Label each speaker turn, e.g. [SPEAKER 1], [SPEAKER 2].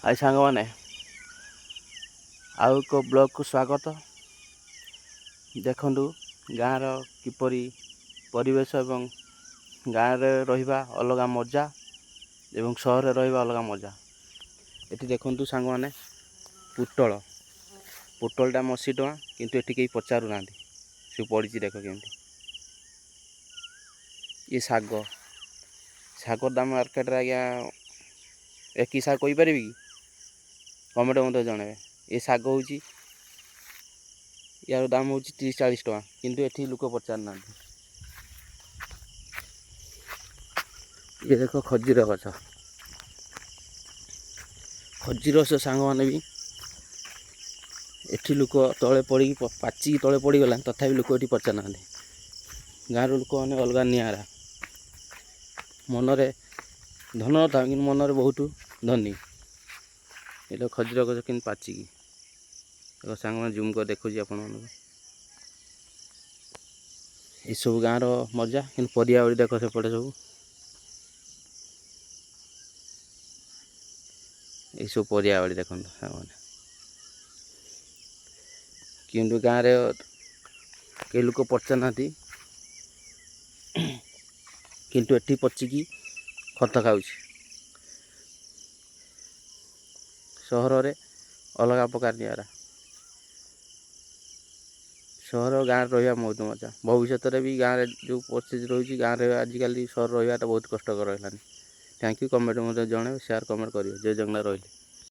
[SPEAKER 1] हाय सांग मैंने आउ एक ब्लॉग को स्वागत। देखु गाँव किपरि परिवेश एवं गाँव रे रहिबा अलग मजा एवं सहर रे रहिबा अलग मजा। एटी देखु सांग मैंने पुटलटा 80 टଙ୍କା किंतु एटी कहीं पचारू ना से पड़ी देख केमती। ये साग दाम मार्केट रे आज्ञा एक साग कही पारि कि कमेंट मत जन। ये साग हूँ यार दाम हूँ 30-40 टଙ୍କା किंतु एठी लोक पचार ना। ये देख खजीर गछ खजीर सांग मैंने भी एठी लोक तले पड़ी पाचिकी तले पड़गला तथापि लोक ये पचार ना। गाँव लोक मैंने अलग निरा मनरे धन था कि मनरे बहुत धनी। ये खजीर गछ कि पाचिकी सांग मैंने जूम कर देखुची आपण ये सब गाँव मजा कि परिया बाड़ी देख सेपटे सब ये सब परिया बाड़ी देख कि गाँव में कई लोक पचार ना किंतु एठी पचिकी खत खाऊँ। सहर रे अलग प्रकार निरा सहर गाँव रहा बहुत मजा। भविष्य में भी गाँव में जो परिस्थिति रही गाँव में आजिकल सहर रहा बहुत कष्टकर है। Thank you. कमेंट मत जन शेयर कमेंट करिए। जय जगन्नाथ रही।